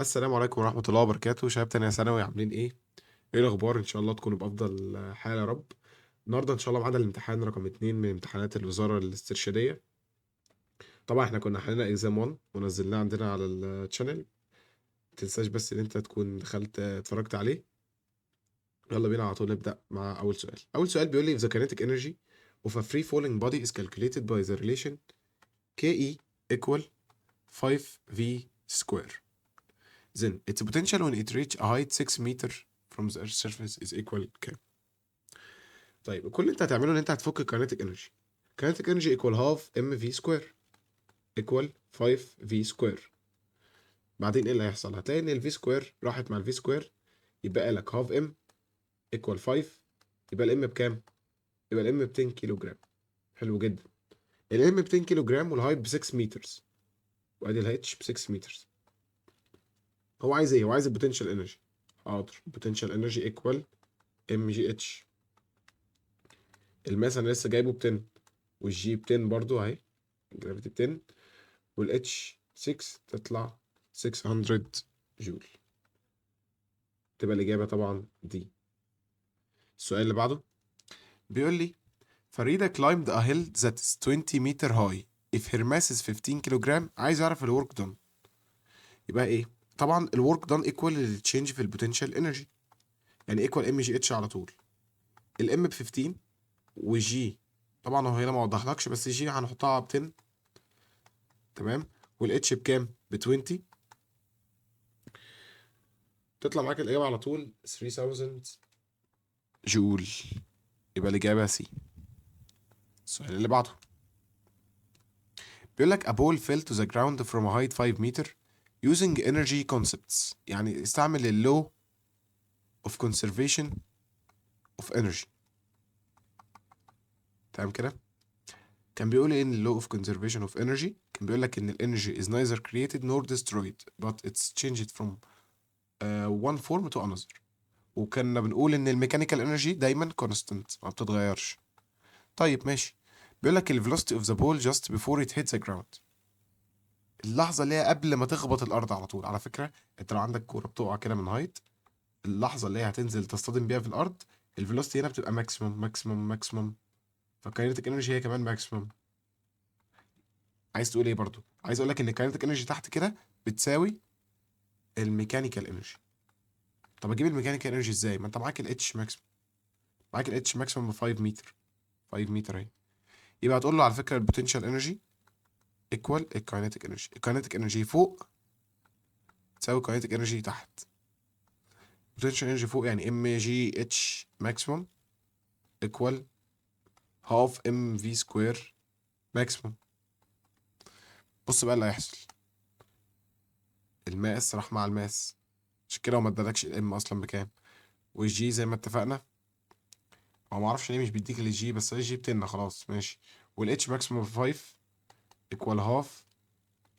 السلام عليكم ورحمة الله وبركاته، شباب تانية ثانوي عاملين ايه؟ ايه الأخبار؟ إن شاء الله تكونوا بأفضل حال يا رب. النهاردة إن شاء الله معانا الامتحان رقم 2 من امتحانات الوزارة الاسترشادية. طبعا احنا كنا حلينا اكزام 1 ونزلناه عندنا على الشانل. متنساش بس إن أنت تكون دخلت اتفرجت عليه. يلا بينا على طول نبدأ مع أول سؤال بيقول لي if the kinetic energy of a free falling body is calculated by the relation KE equal 5V square, then its potential when it reach a height 6 meter from the earth's surface is equal كام؟ طيب كل اللي انت هتعمله ان انت هتفك الكاينيتيك انرجي. كاينيتيك انرجي ايكوال هاف ام في سكوير ايكوال 5 في سكوير. بعدين ايه اللي هيحصل؟ هتلاقي ان الفي سكوير راحت مع الفي سكوير، يبقى لك هاف ام ايكوال 5. يبقى الام بكام؟ يبقى الام ب 10 كيلو جرام. حلو جدا. الام ب 10 كيلو جرام والهايت ب 6 مترز، وادي الهيتش ب 6 مترز. هو عايز ايه؟ هو عايز البوتنشال انرجي. حاضر، البوتنشال انرجي ايكوال ام جي اتش. الماس انا لسه جايبه ب 10، والجي ب 10 برضو اهي، جرافيتي ب 10، والاتش 6 تطلع 600 جول. تبقى الإجابة طبعا دي. السؤال اللي بعده بيقول لي فريدة climbed a hill that is 20 meter high if her mass is 15 كيلوجرام. عايز يعرف الورك done. يبقى ايه؟ طبعا الورك done equal للتشينج في البوتنشال انرجي، يعني equal ام جي اتش على طول. الام ب 15 والجي طبعا هو هنا ما وضحلكش، بس الجي هنحطها ب 10. تمام. والاتش بكام؟ ب 20. تطلع معاك الإجابة على طول 3000 جول. يبقى الإجابة سي. السؤال اللي بعده بيقول لك a ball fell to the ground from a height 5 meter using energy concepts، يعني استعمل ال law of conservation of energy. تمام كده. كان بيقول ايه ان ال law of conservation of energy؟ كان بيقول لك ان ال energy is neither created nor destroyed but it's changed from one form to another. وكنا بنقول ان الميكانيكال انرجي دايما constant ما بتتغيرش. طيب ماشي. بيقول لك ال velocity of the ball just before it hits the ground، اللحظة اللي هي قبل ما تخبط الأرض على طول. على فكرة أنت لو عندك كورة بتقع كده من هايت، اللحظة اللي هي هتنزل تصطدم بيها في الأرض الفيلوسيتي هنا بتبقى ماكسيموم ماكسيموم ماكسيموم، فالكاينيتيك انرجي هي كمان ماكسيموم. عايز تقول إيه برضو؟ عايز أقول لك إن الكاينيتيك انرجي تحت كده بتساوي الميكانيكال انرجي. طب أجيب الميكانيكال انرجي إزاي؟ ما أنت معاك الاتش ماكسيموم، معاك الاتش ماكسيموم ب 5 متر، 5 متر أهي. يبقى هتقول له على فكرة البوتنشال انرجي ايكوال الكاينيتيك انرجي. الكاينيتيك انرجي فوق تساوي الكاينيتيك انرجي تحت. potential energy فوق يعني ام جي اتش ماكسيموم ايكوال هاف ام في سكوير ماكسيموم. بص بقى اللي هيحصل، الماس راح مع الماس، عشان كده هو ما ادالكش الام اصلا بكام. والجي زي ما اتفقنا هو ما اعرفش ليه مش بيديك الجي، بس الجي ب 10 خلاص ماشي. والاتش ماكسيموم 5 ايكوال هاف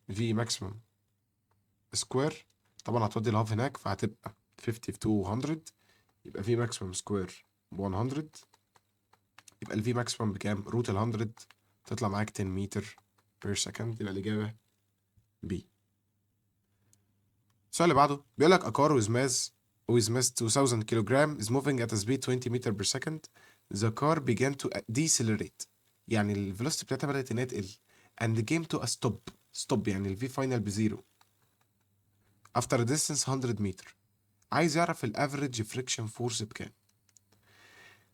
في ماكسيموم سكوير. طبعا هتودي الهاف هناك فهتبقى 50 في 200، يبقى في ماكسيموم سكوير ب 100. يبقى الفي ماكسيموم بكام؟ روت ال 100 تطلع معاك 10 متر بير سكند. يبقى الإجابة بي. السؤال اللي بعده بيقول لك a car with mass 2000 كيلوجرام is moving at a speed 20 meter per second. The car began to decelerate، يعني الفيلوسيتي بتاعتها بدأت إنها تقل and came to a stop يعني ال v final بزيرو after a distance 100 متر. عايز يعرف ال average friction force بكام.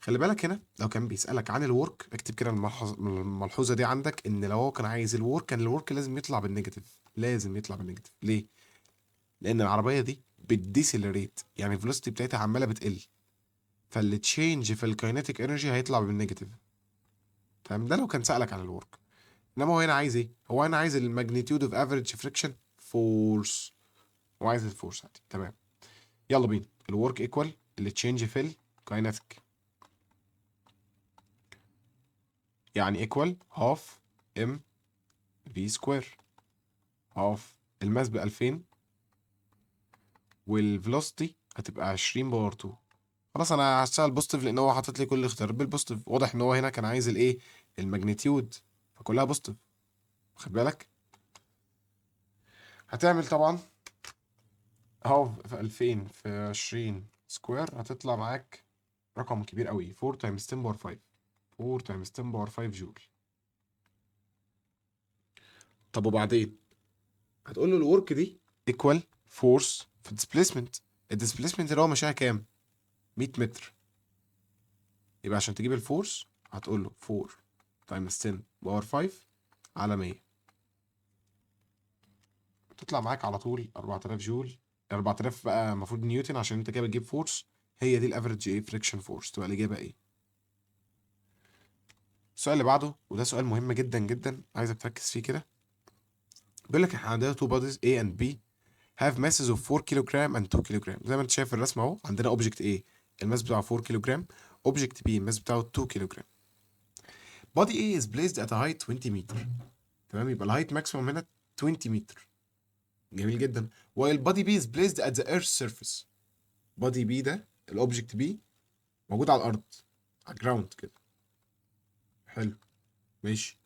خلي بالك هنا لو كان بيسألك عن الورك اكتب كده الملحوظة دي عندك، ان لو هو كان عايز الورك كان الورك لازم يطلع بالنيجاتيف. لازم يطلع بالنيجاتيف ليه؟ لان العربية دي بتديسيلريت، يعني الفيلوسيتي بتاعتها عمالة بتقل، فاللي تشينج في الكاينيتيك انرجي هيطلع بالنيجاتيف. تمام. ده لو كان سألك عن الورك. انما هو هنا عايز ايه؟ هو هنا عايز الماجنتيود اوف افريج فريكشن فورس، هو عايز الفورس عادي. تمام. يلا بينا. الورك ايكوال اللي تشينج في الكاينيتيك، يعني ايكوال هاف ام في سكوير. هاف الماس ب 2000 والفيلوسيتي هتبقى 20 باور 2. خلاص انا هشتغل بوزيتيف لان هو حاطط لي كل الاختيارات بالبوزيتيف. واضح ان هو هنا كان عايز الايه؟ الماجنتيود، فكلها بوزيتيف. خد بالك. هتعمل طبعا اهو في 2000 في 20 سكوير هتطلع معاك رقم كبير قوي، 4 تايمز 10 باور 5. 4 تايمز 10 باور 5 جول. طب وبعدين هتقول له الورك دي ايكوال فورس في الديسبيسمنت. الديسبيسمنت اللي هو ماشيها كام؟ 100 متر. يبقى عشان تجيب الفورس هتقول له 4 تايمز 10 باور 5 على 100. تطلع معاك على طول 4000 جول. 4000 بقى المفروض نيوتن، عشان انت كده بتجيب فورس. هي دي الافريج ايه فريكشن فورس، تبقى الاجابه ايه؟ السؤال اللي بعده، وده سؤال مهم جدا جدا، عايزك تركز فيه كده. بيقول لك احنا عندنا two bodies A and B have masses of 4 كيلوغرام and 2 كيلوغرام. زي ما انت شايف في الرسمه اهو، عندنا اوبجكت A الماس بتاعه 4 كيلوغرام، اوبجكت B الماس بتاعه 2 كيلوغرام. body A is placed at a height 20 متر. تمام، يبقى الهايت ماكسيموم هنا 20 متر. جميل جدا. while body B is placed at the earth's surface. body B ده الاوبجكت B موجود على الارض، على الجراوند كده. حلو، ماشي.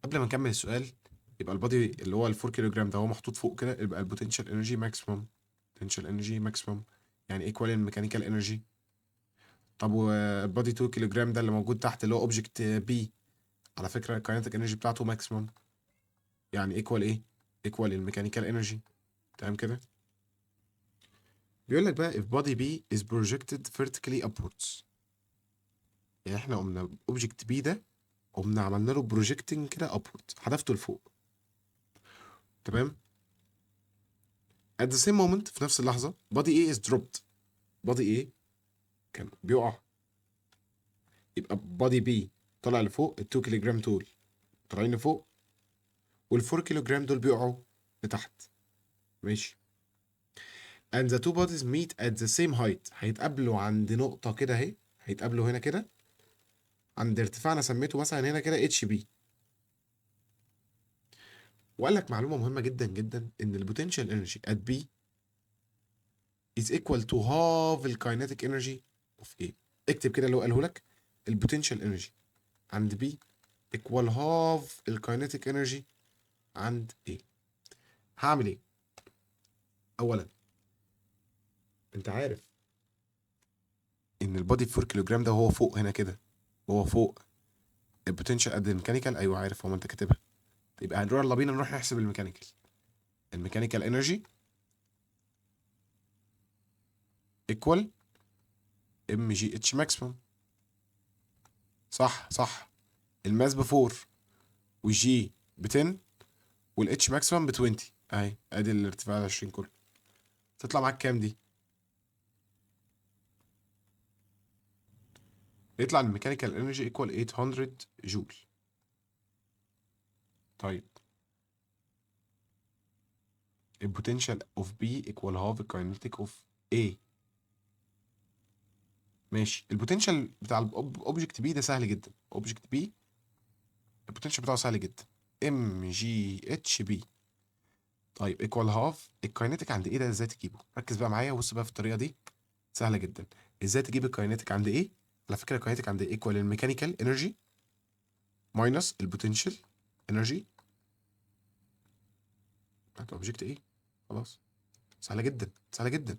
قبل ما نكمل السؤال، يبقى البادي اللي هو ال 4 كيلو جرام ده هو محطوط فوق كده، يبقى البوتنشال انرجي ماكسيمم. بوتنشال انرجي ماكسيمم يعني ايكوال الميكانيكال انرجي. طب والبادي 2 كيلو جرام ده اللي موجود تحت اللي هو اوبجكت بي، على فكره الكاينتيك انرجي بتاعته ماكسيمم، يعني ايكوال ايه؟ ايكوال الميكانيكال انرجي. تمام كده. بيقول لك بقى if body B is projected vertically upwards. يعني احنا قمنا اوبجكت بي ده، قمنا عملنا له بروجيكتنج كده upward، حدفته لفوق. تمام. at the same moment، في نفس اللحظه body A is dropped. body A كان بيقع، يبقى body B طلع لفوق، ال 2 كيلو جرام دول طالعين لفوق، وال 4 كيلو جرام دول بيقعوا لتحت. ماشي. and the two bodies meet at the same height. هيتقابلوا عند نقطة كده اهي، هيتقابلوا هنا كده عند ارتفاع انا سميته مثلا هنا كده اتش بي. وقال لك معلومة مهمة جدا جدا، ان البوتنشال انرجي at B is equal to half الكاينيتيك انرجي of A. اكتب كده اللي هو قاله لك، البوتنشال انرجي عند B equal half الكاينيتيك انرجي عند A. هعمل ايه؟ اولا انت عارف ان البادي 4 كيلو جرام ده وهو فوق هنا كده، وهو فوق البوتنشال قد الميكانيكال. ايوه عارف، هو ما انت كاتبها. يبقى هنروح، يلا بينا نروح نحسب الميكانيكال. الميكانيكال انرجي ايكوال ام جي اتش ماكسيمم. صح صح. الماس ب 4 والجي ب 10 والاتش ماكسيمم ب 20 اهي، ادي الارتفاع 20 كله. تطلع معاك كام دي؟ يطلع الميكانيكال انرجي ايكوال 800 جول. طيب البوتنشال اوف بي ايكوال هاف الكاينيتيك اوف A. ماشي. البوتنشال بتاع الاوبجكت بي ده سهل جدا. اوبجكت بي البوتنشال بتاعه سهل جدا، ام جي اتش بي. طيب ايكوال هاف الكاينيتيك عند ايه ده، ازاي تجيبه؟ ركز بقى معايا وبص بقى في الطريقه دي، سهله جدا. ازاي تجيب الكاينيتيك عند ايه؟ على فكره الكاينيتيك عند ايه ايكوال الميكانيكال انرجي ماينس البوتنشال انرجي بتاعت اوبجكت ايه. خلاص، سهله جدا سهله جدا.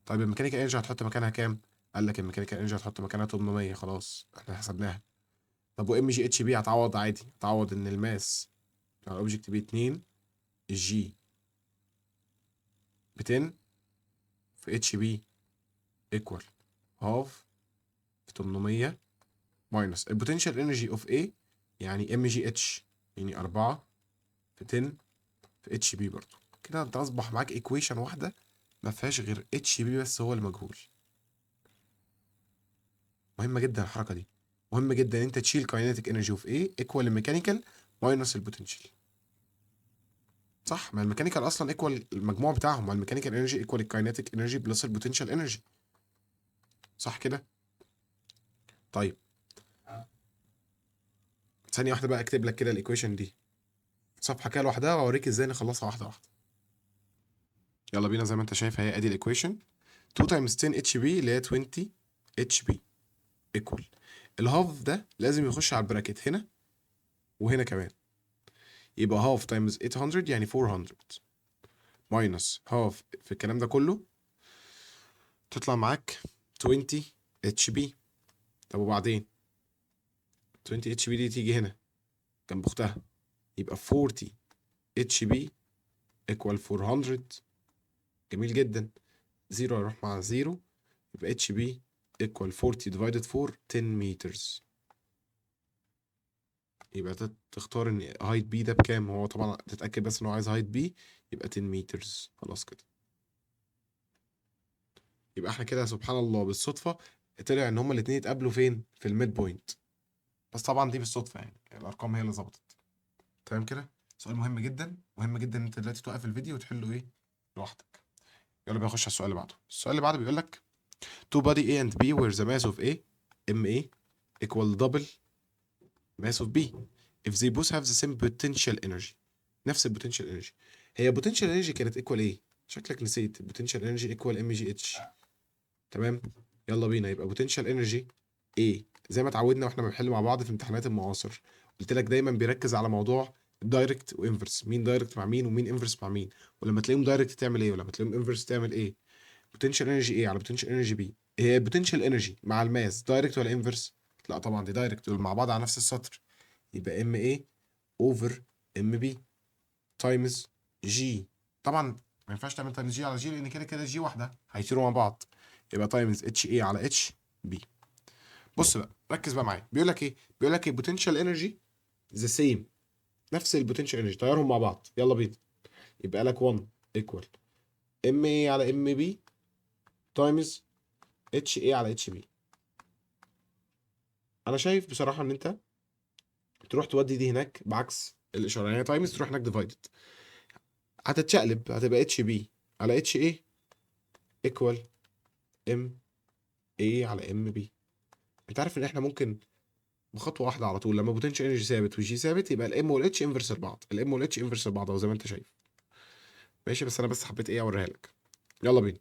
طيب الميكانيكال انرجي هتحط مكانها كام؟ قال لك الميكانيكال انرجي هتحط مكانها 800. خلاص احنا حسبناها. طب وام جي اتش بي هتعوض عادي، هتعوض ان الماس بتاع الاوبجكت بي 2، الجي ب 10 في اتش بي ايكوال هاف في 800 ماينس البوتنشال انرجي اوف اي، يعني ام جي اتش، يعني 4 في 10 في اتش بي. برضه كده انت اصبح معاك ايكويشن واحده ما فيهاش غير اتش بي بس هو المجهول. مهمه جدا الحركه دي، مهم جدا ان انت تشيل كاينيتيك انرجي اوف اي ايكوال الميكانيكال ماينس البوتنشال. صح، ما الميكانيكال اصلا ايكوال المجموع بتاعهم، ما الميكانيكال انرجي ايكوال الكاينيتيك انرجي بلس البوتنشال انرجي. صح كده. طيب ثانيه واحده بقى اكتب لك كده الايكويشن دي صفحه كده لوحدها، واوريك ازاي نخلصها واحده واحده. يلا بينا. زي ما انت شايف هي ادي الايكويشن، 2 تايمز 10 اتش بي اللي هي 20 اتش بي ايكوال الهاف ده لازم يخش على البراكت هنا وهنا كمان، يبقى هاف تايمز 800 يعني 400 ماينس هاف في الكلام ده كله تطلع معاك 20 اتش بي. طب وبعدين 20 اتش بي دي تيجي هنا جنب اختها، يبقى 40 اتش بي ايكوال 400. جميل جدا. زيرو هيروح مع زيرو، يبقى اتش بي ايكوال 40 ديفايدد 4 10 مترز. يبقى تختار ان هايت بي ده بكام. هو طبعا تتاكد بس ان هو عايز هايت بي، يبقى 10 مترز. خلاص كده. يبقى احنا كده سبحان الله بالصدفه طلع ان هما الاثنين يتقابلوا فين؟ في الميد بوينت. بس طبعا دي بالصدفه، يعني الارقام هي اللي ظبطت. تمام كده. سؤال مهم جدا، مهم جدا ان انت دلوقتي توقف الفيديو وتحله ايه لوحدك. يلا بينا نخش على السؤال اللي بعده. السؤال اللي بعده بيقول لك two body A and B where the mass of A MA equal double mass of B if they both have the same potential energy. نفس البوتنشال انرجي. هي بوتنشال انرجي كانت ايكوال ايه؟ شكلك نسيت. بوتنشال انرجي ايكوال ام جي اتش. تمام. يلا بينا. يبقى بوتنشال انرجي ايه زي ما اتعودنا واحنا بنحل مع بعض في امتحانات المعاصر. قلت لك دايما بيركز على موضوع دايركت وانفرس، مين دايركت مع مين ومين انفرس مع مين، ولما تلاقيهم دايركت تعمل ايه ولما تلاقيهم انفرس تعمل ايه. بوتنشال انرجي ايه على بوتنشال انرجي بي. هي بوتنشال انرجي مع الماس دايركت ولا انفرس؟ لا طبعا دي دايركت، دول مع بعض على نفس السطر. يبقى ام ايه اوفر ام بي تايمز جي. طبعا ما ينفعش تعمل تايمز جي على جي لان كده كده جي واحده هيطيروا مع بعض. يبقى تايمز اتش اي على اتش بي. بص بقى ركز بقى معايا. بيقول لك ايه؟ بيقول لك البوتنشال انرجي ذا سيم، نفس البوتنشال انرجي، طيرهم مع بعض. يلا بينا. يبقى لك 1 ايكوال ام اي على ام بي تايمز اتش اي على اتش بي. انا شايف بصراحه ان انت تروح تودي دي هناك بعكس الاشاره، يعني تايمز تروح هناك ديفايدد، هتتشقلب هتبقى اتش بي على اتش اي ايكوال ام اي على ام بي. انت عارف ان احنا ممكن بخطوه واحده على طول لما بوتنشال انرجي ثابت والجي ثابت يبقى الام والاتش انفرس لبعض، الام والاتش انفرس لبعض اهو زي ما انت شايف. ماشي. بس انا بس حبيت ايه اوريها لك. يلا بينا.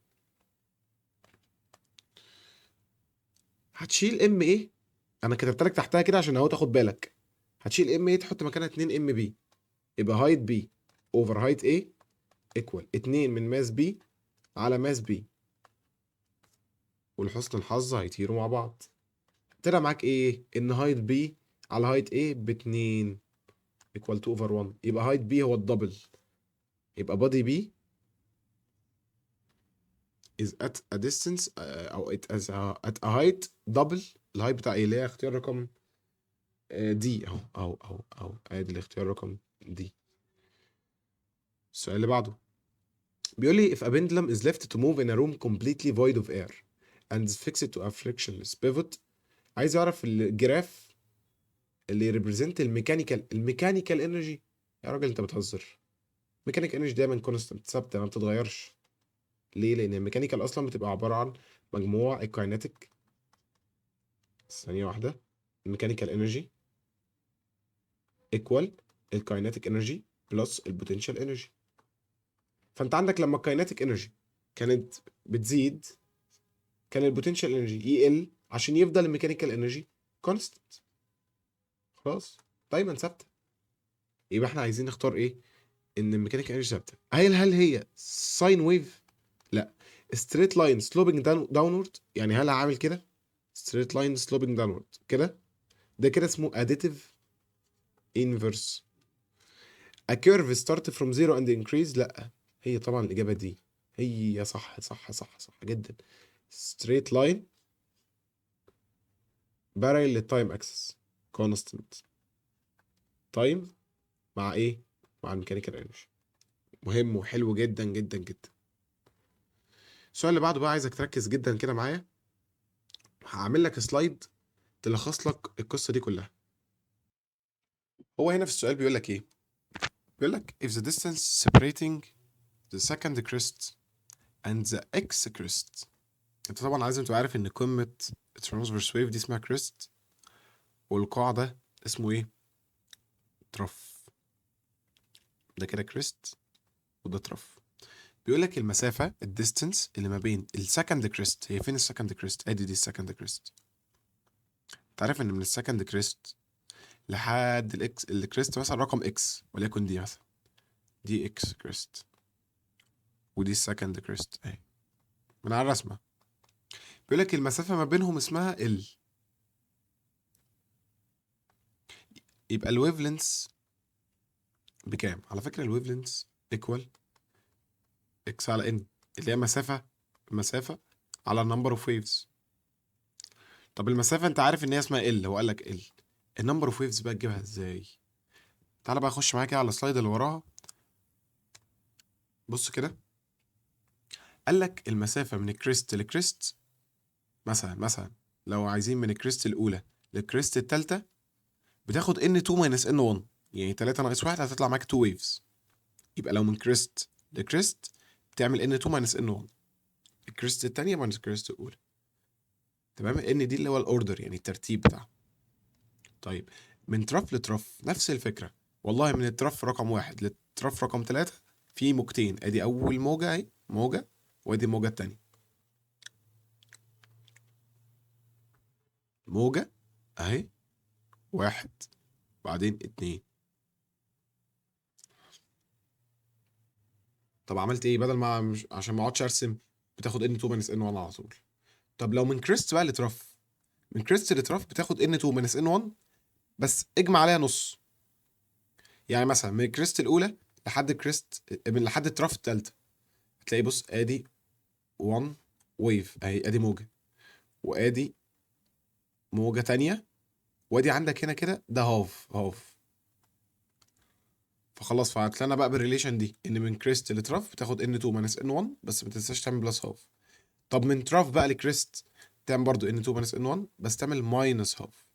هتشيل ام ايه، انا كتبت لك تحتها كده عشان اهو تاخد بالك. هتشيل ام ايه تحط مكانها 2 ام بي، يبقى هايت بي اوفر هايت ايه ايكوال 2 من ماس بي على ماس بي. ولحسن الحظ هيطيروا مع بعض. طلع معاك ايه؟ ان هايت بي على هايت ايه ب 2 ايكوال 2 اوفر 1. يبقى هايت بي هو الدبل، يبقى بادي بي is at a distance او it as at a height double الهايت بتاع ايه اللي هي اختيار رقم دي اهو اهو ادي الاختيار رقم دي. السؤال اللي بعده بيقول لي if a pendulum is left to move in a room completely void of air and is fixed to a frictionless pivot. عايز يعرف الجراف اللي يريبريزنت الميكانيكال انرجي. يا راجل انت بتهزر. ميكانيكال انرجي دايما كونستنت ثابته ما بتتغيرش. ليه؟ لان الميكانيكال اصلا بتبقى عباره عن مجموع الكايناتيك. ثانيه واحده. الميكانيكال انرجي ايكوال الكايناتيك انرجي بلس البوتنشال انرجي. فانت عندك لما الكايناتيك انرجي كانت بتزيد كان البوتنشال انرجي يقل عشان يفضل الميكانيكال انرجي كونستنت. خلاص دايما ثابته. يبقى احنا عايزين نختار ايه؟ ان الميكانيكال انرجي ثابته. هل هي ساين ويف؟ لا. ستريت لاين سلوبنج داونورد، يعني هل عامل كده ستريت لاين سلوبنج داونورد كده؟ ده كده اسمه اديتيف انفرس. A curve start from zero and increase. لا. هي طبعا الإجابة دي هي صح جدا. straight line parallel للتايم اكسس constant time مع ايه؟ مع الميكانيكال انرجي. مهم وحلو جدا جدا جدا. السؤال اللي بعده بقى عايزك تركز جدا كده معايا. هعمل لك سلايد تلخص لك القصة دي كلها. هو هنا في السؤال بيقول لك ايه؟ بيقول لك if the distance separating the second crest and the x crest. انت طبعا لازم تبقى عارف ان قمة الترانسفيرس ويف دي اسمها كريست، والقاع ده اسمه ايه؟ ترف. ده كده كريست وده ترف. بيقول لك المسافة الديستنس اللي ما بين السكند كريست. هي فين السكند كريست؟ ادي دي السكند كريست. انت عارف ان من السكند كريست لحد الاكس الكريست مثلا رقم اكس وليكن دي مثلا دي اكس كريست. ودي السكند كريست اهي من على الرسمه. بيقول لك المسافه ما بينهم اسمها ال. يبقى الويف لينث بكام؟ على فكره الويف لينث ايكوال اكس على ان، اللي هي مسافه على النمبر اوف ويفز. طب المسافه انت عارف ان هي اسمها ال، هو قال لك ال. النمبر اوف ويفز بقى تجيبها ازاي؟ تعالى بقى اخش معاك كده على السلايد اللي وراها. بص كده، قال لك المسافه من الكريست لكريست، مثلا لو عايزين من الكريست الاولى للكريست الثالثه بتاخد n2 minus n1، يعني 3 ناقص 1 هتطلع معاك 2 ويفز. يبقى لو من كريست لكريست بتعمل n2 minus n1، الكريست الثانيه minus الكريست الاولى. تمام، ان دي اللي هو الاوردر يعني الترتيب بتاعه. طيب من ترف لترف نفس الفكره. والله من الترف رقم 1 للترف رقم 3 في موجتين، ادي اول موجه اهي موجه، وادي الموجه الثانيه موجه اهي، 1 بعدين 2. طب عملت ايه؟ بدل ما مش عشان ما اقعدش ارسم بتاخد n2 minus n1 على طول. طب لو من كريست بقى لترف، من كريست لترف بتاخد n2 minus n1 بس اجمع عليها نص. يعني مثلا من الكريست الاولى لحد الكريست من لحد الترف الثالثه هتلاقي بص ادي 1 ويف اهي، ادي موجه وادي موجه تانية، وادي عندك هنا كده ده هاف. فخلاص فهتلاقينا بقى بالريليشن دي ان من كريست لترف بتاخد n2 minus n1 بس ما تنساش تعمل بلس هاف. طب من تراف بقى لكريست تعمل برضو n2 minus n1 بس تعمل ماينس هاف.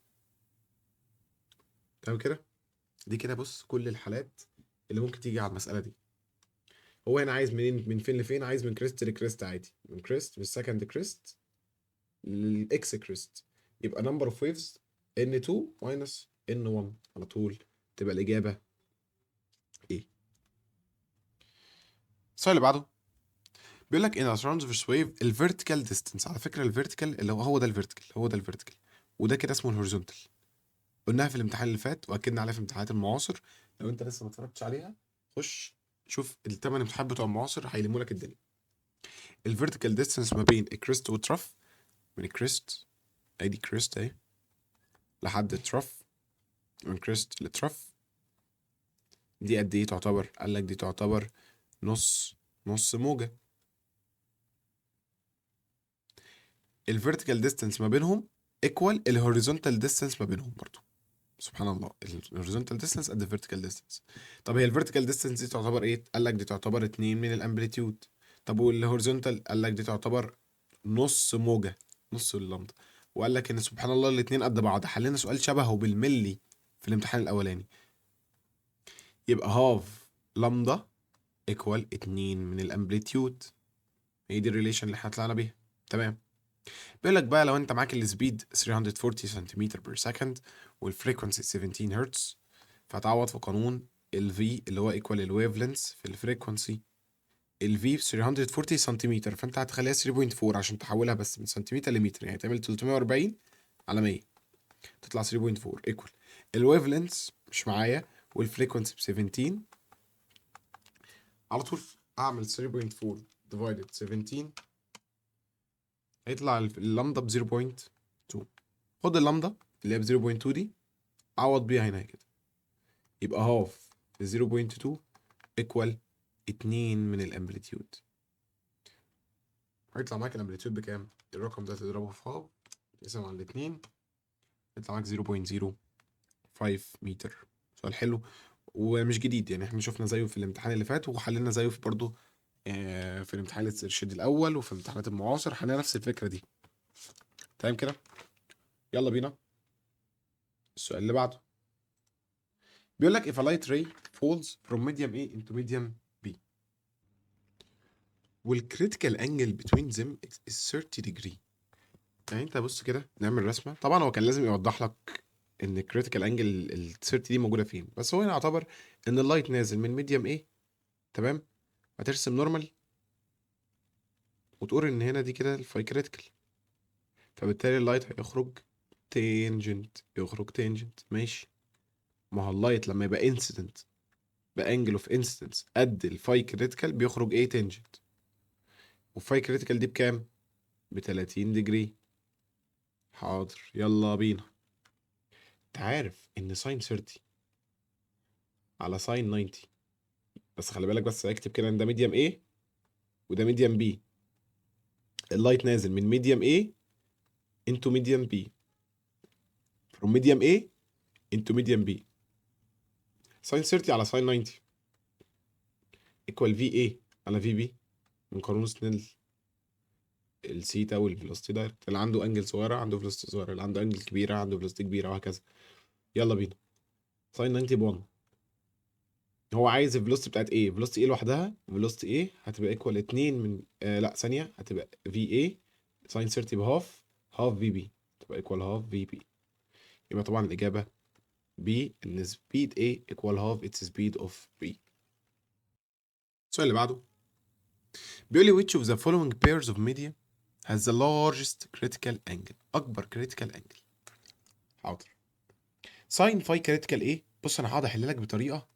تمام كده؟ دي كده بص كل الحالات اللي ممكن تيجي على المسألة دي. هو هنا عايز منين من فين لفين؟ عايز من كريست لكريست عادي، من كريست من السكند كريست للاكس كريست. يبقى نمبر اوف ويفز n2 minus n1 على طول، تبقى الإجابة ايه؟ السؤال اللي بعده بيقول لك in a transverse wave الفيرتيكال ديستانس، على فكرة الفيرتيكال اللي هو ده الفيرتيكال، وده كده اسمه الهوريزونتال. قلناها في الامتحان اللي فات واكدنا عليها في امتحانات المعاصر. لو انت لسه ما اتفرجتش عليها خش شوف الثمان امتحانات بتوع المعاصر هيلموا لك الدنيا. الفيرتيكال ديستانس ما بين الكريست والترف، من الكريست ادي كريست اهي لحد الترف، من كريست لترف دي قد ايه تعتبر؟ قال لك دي تعتبر نص موجة. الفيرتيكال ديستانس ما بينهم ايكوال الهوريزونتال ديستانس ما بينهم برضو. سبحان الله، الهوريزونتال ديستانس قد الفيرتيكال ديستانس. طب هي الفيرتيكال ديستانس دي تعتبر ايه؟ قال لك دي تعتبر 2 من الامبليتيود. طب والهوريزونتال قال لك دي تعتبر نص موجة، نص اللمدة. وقال لك ان سبحان الله الاثنين قد بعض. حلينا سؤال شبهه بالملي في الامتحان الاولاني. يبقى هاف لمدة ايكوال 2 من الامبليتيود. هي دي الريليشن اللي احنا طلعنا بيها. تمام. بيقول لك بقى لو انت معاك السبيد 340 سنتيمتر بير سكند والفريكونسي 17 هرتز، فهتعوض في قانون ال V اللي هو equal ال wavelengths في الفريكونسي. ال V 340 سنتيمتر، فانت هتخليها 3.4 عشان تحولها بس من سنتيمتر لمتر، يعني تعمل 340 على 100 تطلع 3.4 equal ال wavelengths مش معايا والفريكونسي ب 17. على طول اعمل 3.4 divided 17 هيطلع اللمدة ب 0.2. خد اللمدة اللي هي ب 0.2 دي عوض بيها هنا كده، يبقى هاف 0.2 equal 2 من الامبليتيود. هيطلع معاك الامبليتيود بكام؟ الرقم ده تضربه في هاف تقسم على الاتنين يطلع معاك 0.05 متر. سؤال حلو ومش جديد، يعني احنا شفنا زيه في الامتحان اللي فات وحللنا زيه في برضه في الامتحان الاسترشادي الاول وفي امتحانات المعاصر حللنا نفس الفكره دي. تمام كده؟ يلا بينا السؤال اللي بعده. بيقول لك if a light ray falls from medium A into medium B والكريتيكال انجل between them is 30 degree. يعني انت بص كده نعمل رسمه، طبعا هو كان لازم يوضح لك ان الكريتيكال انجل ال 30 دي موجوده فين، بس هو هنا يعتبر ان اللايت نازل من ميديوم ايه. تمام، هترسم نورمال وتقول ان هنا دي كده الفاي كريتيكال، فبالتالي اللايت هيخرج تانجنت ماشي. ما هو اللايت لما يبقى انسيدنت بانجل اوف انسيدنس قد الفاي كريتيكال بيخرج ايه؟ تانجنت. والفاي كريتيكال دي بكام؟ ب 30 ديجري. حاضر يلا بينا. انت عارف ان ساين 30 على ساين 90، بس خلي بالك بس اكتب كده ان ده ميديم A وده ميديم B. اللايت نازل من ميديم A انتو ميديم B، from ميديم A انتو ميديم B. ساين 30 على ساين 90 ايكوال VA على VB من قانون سنيل. السيتا والفيلوسيتي دايركت، اللي عنده انجل صغيره عنده فيلوسيتي صغيره، اللي عنده انجل كبيره عنده فيلوسيتي كبيره، وهكذا. يلا بينا. ساين 90 ب1. هو عايز الفيلوسيتي بتاعت ايه؟ فيلوسيتي ايه لوحدها، فيلوسيتي ايه هتبقى ايكوال 2 من لا ثانيه، هتبقى في اي ساين 30 بهاف، هاف في بي، تبقى ايكوال هاف في بي. يبقى طبعا الاجابه بي، ان سبيد A ايكوال هاف اتس سبيد اوف B. السؤال اللي بعده بيقول لي which of the following pairs of media has the largest critical angle، اكبر critical angle. حاضر. ساين فاي كريتيكال ايه؟ بص انا هقعد احل لك بطريقه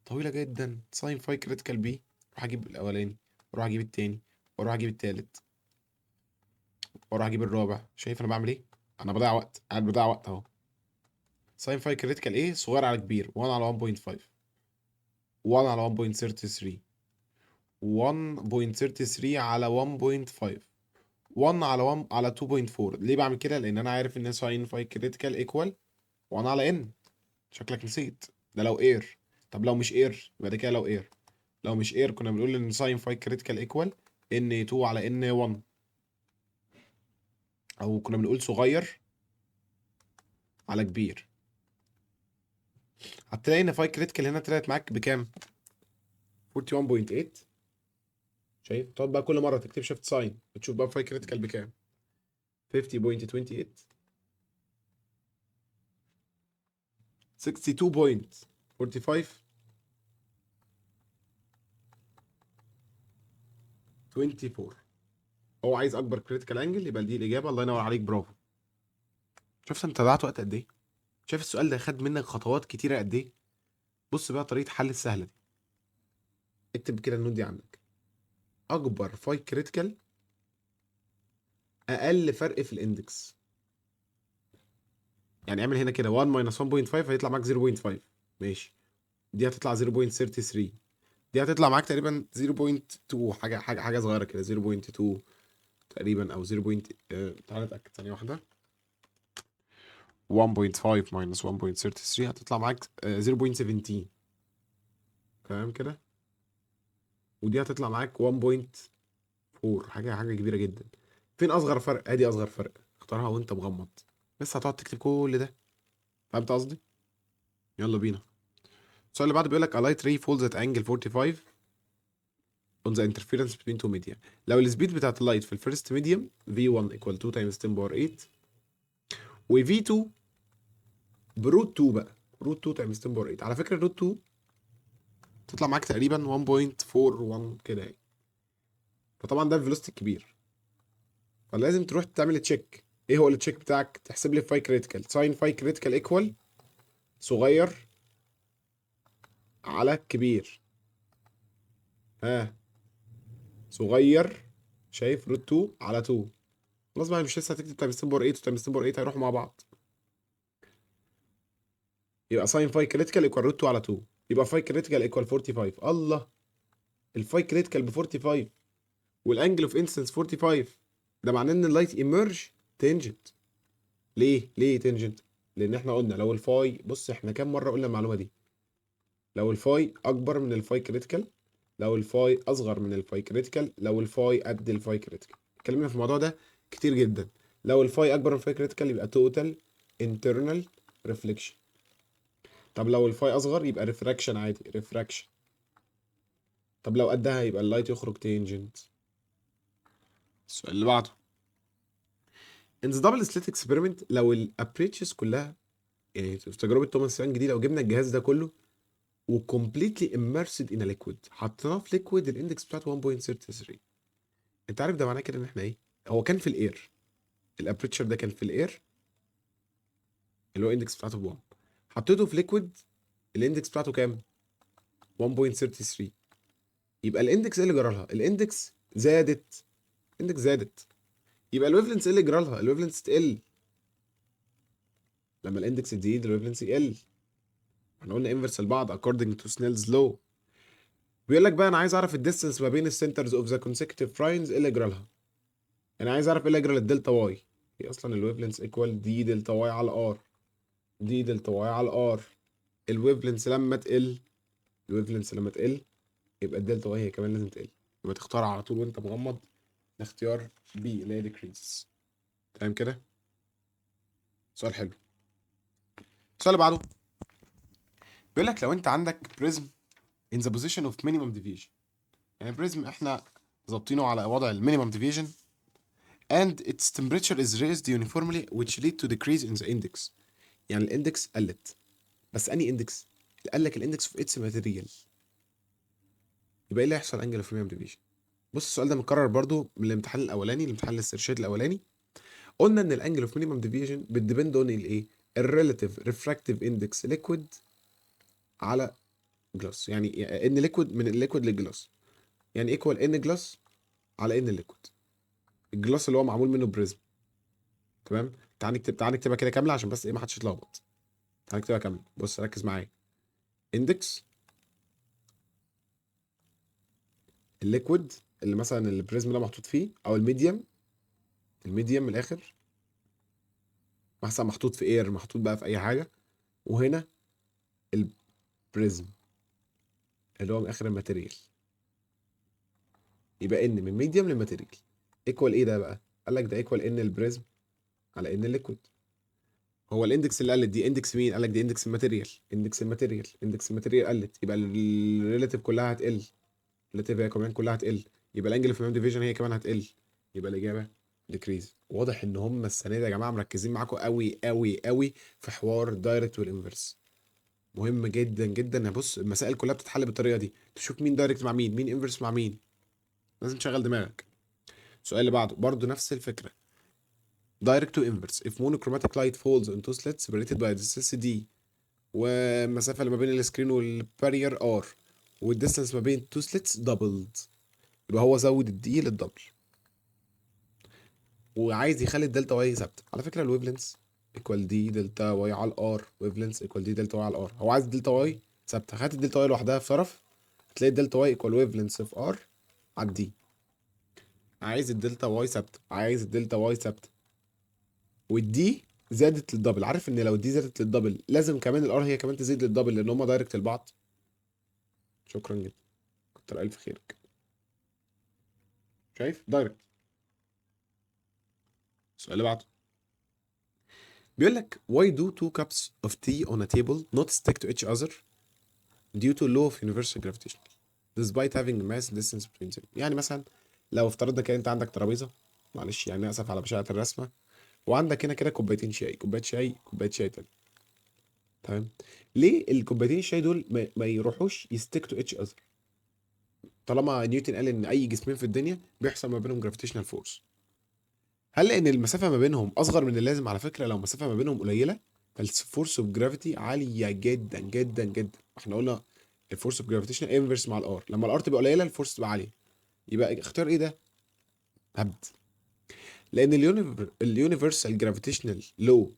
طويله جدا. ساين فاي كريتيكال بي، اروح اجيب الاولاني واروح اجيب التاني واروح اجيب التالت واروح اجيب الرابع. شايف انا بعمل ايه؟ انا بضيع وقت، قاعد بضيع وقت اهو. ساين فاي كريتيكال ايه صغير على كبير، 1 على 1.5، 1 على 1.33، 1.33 على 1.5، 1 على 1 على 2.4. ليه بعمل كده؟ لان انا عارف ان ساين فاي كريتيكال ايكوال 1 على ان. شكلك نسيت ده لو اير. طب لو مش اير يبقى ده كده لو اير. لو مش اير كنا بنقول ان ساين فاي كريتيكال ايكوال ان 2 على ان 1، او كنا بنقول صغير على كبير. هتلاقي ان فاي كريتيكال هنا طلعت معاك بكام؟ 41.8. شايف؟ تقعد بقى كل مره تكتب شيفت ساين وتشوف بقى فاي كريتيكال بكام. 50.28، 62.45، 24. هو عايز اكبر كريتيكال انجل، يبقى دي الاجابه. الله ينور عليك، برافو. شفت انت ضيعت وقت قد ايه؟ شايف السؤال ده خد منك خطوات كتيره قد ايه؟ بص بقى طريقه حل السهله دي. اكتب كده النوت دي عندك. اكبر فاي كريتيكال، اقل فرق في الاندكس. يعني اعمل هنا كده 1 ماينس 1.5 هيطلع معاك 0.5. ماشي. دي هتطلع 0.33. دي هتطلع معاك تقريبا 0.2، حاجه صغيره كده، 0.2 تقريبا او 0. تعالى نتاكد ثانيه واحده. 1.5 minus 1.33 هتطلع معاك 0.17. تمام كده. ودي هتطلع معاك 1.4، حاجة كبيرة جدا. فين أصغر فرق؟ أدي أصغر فرق، اختارها وأنت مغمض. لسه هتقعد تكتب كل ده. فهمت قصدي؟ يلا بينا. السؤال اللي بعده بيقول لك a light ray falls at angle 45 on the interference between two media. لو السبيد بتاعت اللايت في الفيرست ميديم v1 equal 2 times 10 باور 8، و v2 بروت 2 بقى، روت 2 times 10 باور 8. على فكرة روت 2 تطلع معاك تقريبا 1.41 كده يعني. فطبعا ده الفيلوسيتي الكبير، فلازم تروح تعمل تشيك. ايه هو التشيك بتاعك؟ تحسب لي فاي كريتيكال. ساين فاي كريتيكال ايكوال صغير على كبير. ها صغير، شايف؟ روت 2 على 2. خلاص بقى مش لسه هتكتب تايمز 10 باور 8 وتايمز 10 باور 8 هيروحوا مع بعض. يبقى ساين فاي كريتيكال ايكوال روت 2 على 2. يبقى فاي كريتيكال ايكوال 45. الله، الفاي كريتيكال ب 45 والانجل اوف انسنس 45. ده معناه ان اللايت ايمرج تنجنت. ليه تنجنت؟ لان احنا قلنا لو الفاي، بص احنا كام مره قلنا المعلومه دي، لو الفاي اكبر من الفاي كريتيكال، لو الفاي اصغر من الفاي كريتيكال، لو الفاي قد الفاي كريتيكال. اتكلمنا في الموضوع ده كتير جدا. لو الفاي اكبر من الفاي كريتيكال يبقى توتال انترنال ريفليكشن. طب لو الفاي اصغر يبقى ريفراكشن عادي، ريفراكشن. طب لو قدها يبقى اللايت يخرج تانجنت. السؤال اللي بعده in the double slit experiment، لو الابريتشز كلها، يعني في تجربه توماس يانج دي، لو جبنا الجهاز ده كله وكومبليتلي immersed in a liquid، حطيناه في ليكويد الاندكس بتاعته 1.33، انت عارف ده معناه كده ان احنا ايه؟ هو كان في الاير، الابريتشر ده كان في الاير اللي هو الاندكس بتاعته ب 1. حطيته في ليكويد الاندكس بتاعته كام؟ 1.33. يبقى الاندكس ايه اللي جرى لها؟ الاندكس زادت اندكس زادت، يبقى الويفلنس ايه اللي جرى لها؟ الويفلنس تقل. لما الاندكس تزيد الويفلنس يقل. احنا قلنا انفرس لبعض according to Snell's law. بيقول لك بقى انا عايز اعرف الديستنس ما بين السنترز اوف ذا consecutive برايمز ايه اللي جرى لها. انا عايز اعرف ايه اللي جرى للدلتا واي. هي اصلا الويفلنس ايكوال دي دلتا واي على ار، دي دلتا واي على ار. الويفلنس لما تقل، الويفلنس لما تقل يبقى الدلتا واي هي كمان لازم تقل. يبقى تختار على طول وانت مغمض الاختيار بي اللي هي decreases. تمام كده. سؤال حلو. السؤال اللي بعده بيقول لك لو انت عندك بريزم in the position of minimum deviation. يعني بريزم احنا ظابطينه على وضع المينيمم ديفيجن and its temperature is raised uniformly which lead to decrease in the index. يعني الاندكس قلت، بس اني اندكس؟ قال لك الاندكس في اتس ماتيريال. يبقى ايه اللي هيحصل انجل اوف مينيمم ديفيجن؟ بص السؤال ده متكرر برضو من الامتحان الاولاني، الامتحان الاسترشاد الاولاني. قلنا ان الانجل اوف مينيمم ديفيجن بتديبند اون الايه؟ الريلاتيف ريفراكتيف اندكس ليكويد على جلاس. يعني ان ليكويد من الليكويد للجلاس، يعني ايكوال ان جلاس على ان الليكويد. الجلاس اللي هو معمول منه بريزم. تمام. تعال نكتبها كده كامله عشان بس ايه ما حدش يتلخبط. تعال نكتبها كامله. بص ركز معايا. اندكس الليكويد اللي مثلا البريزم ده محطوط فيه، او الميديم، الميديم من الاخر مثلا محطوط في اير، محطوط بقى في اي حاجه. وهنا البريزم اللي هو من اخر الماتيريال. يبقى ان من ميديم للماتيريال ايكوال ايه ده بقى؟ قال لك ده ايكوال ان البريزم على ان الليكويد. هو الاندكس اللي قلت دي اندكس مين؟ قال لك دي اندكس الماتيريال. اندكس الماتيريال، اندكس الماتيريال قلت، يبقى الريلاتيف كلها هتقل. الريلاتيف هي كمان كلها هتقل، يبقى الانجل اوف ديفيجن هي كمان هتقل. يبقى الاجابه ديكريز. واضح ان هم السنه دي يا جماعه مركزين معاكم قوي قوي قوي في حوار الدايركت والانفرس. مهم جدا جدا. بص المسائل كلها بتتحل بالطريقه دي، تشوف مين دايركت مع مين، مين انفرس مع مين. لازم تشغل دماغك. السؤال اللي بعده برضه نفس الفكره. direct to inverse if monochromatic light falls on two slits separated by distance d، والمسافه اللي ما بين السكرين والبارير r، والديستانس ما بين two slits doubled. يبقى هو زود الدي للدبل، وعايز يخلي الدلتا واي ثابته. على فكره الويفلنس ايكوال دي دلتا واي على الار، ويفلنس ايكوال دي دلتا واي على الار. هو عايز الدلتا واي ثابته. هات الدلتا واي لوحدها في طرف، هتلاقي الدلتا واي ايكوال ويفلنس في ار على الدي. عايز الدلتا واي ثابته، عايز الدلتا واي ثابته، والدي زادت للدبل. عارف ان لو الدي زادت للدبل لازم كمان الار هي كمان تزيد للدبل، لان هما دايركت لبعض. شكرا جدا، كتر الف خيرك. شايف دايركت. السؤال اللي بعده بيقول لك why do two cups of tea on a table not stick to each other due to law of universal gravitation despite having mass distance between them. يعني مثلا لو افترضنا كده انت عندك ترابيزه، معلش يعني اسف على بشاعه الرسمه، وعندك هنا كده كوبايتين شاي، كوبايه شاي كوبايه شاي تاني. تمام. ليه الكوبايتين الشاي دول ما يروحوش يستيك تو اتش اذر؟ طالما نيوتن قال ان اي جسمين في الدنيا بيحصل ما بينهم جرافيتيشنال فورس. هل لان المسافه ما بينهم اصغر من اللازم؟ على فكره لو المسافه ما بينهم قليله فالفورس اوف جرافيتي عاليه جدا جدا جدا. احنا قلنا الفورس اوف جرافيتيشن انفرس مع الار، لما الار تبقى قليله الفورس تبقى عاليه. يبقى اختيار ايه ده؟ هبد. لان اليونيفرسال جرافيتيشنال لو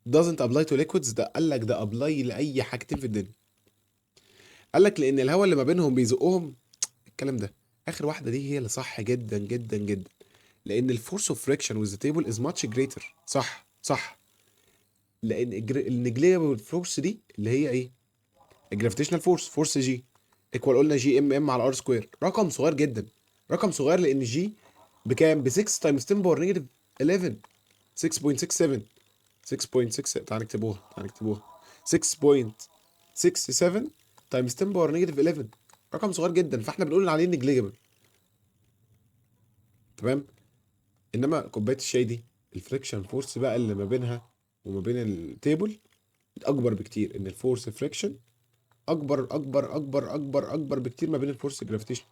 doesn't apply to liquids. ده قال لك ده ابلاي لاي حاجتين في الدنيا. قال لك لان الهواء اللي ما بينهم بيزقهم. الكلام ده اخر واحده دي هي اللي صح جدا جدا جدا. لان الفورس اوف فريكشن وذ تيبل از ماتش جريتر. صح صح. لان النجليبل فورس دي اللي هي ايه؟ الجرافيتيشنال فورس، فورس جي ايكوال قلنا جي ام ام على ار سكوير. رقم صغير جدا، رقم صغير. لان جي بكام؟ ب 6 تايمز 10 باور نيجاتيف 11، 6.67. 6.6 تعال نكتبوها، تعال نكتبوها. 6.67 تايمز 10 باور نيجاتيف 11. رقم صغير جدا، فاحنا بنقول عليه نجليجبل. تمام. انما كوبايه الشاي دي الفريكشن فورس بقى اللي ما بينها وما بين التيبل اكبر بكتير. ان الفورس فريكشن اكبر اكبر اكبر اكبر اكبر بكتير ما بين الفورس جرافيتيشن.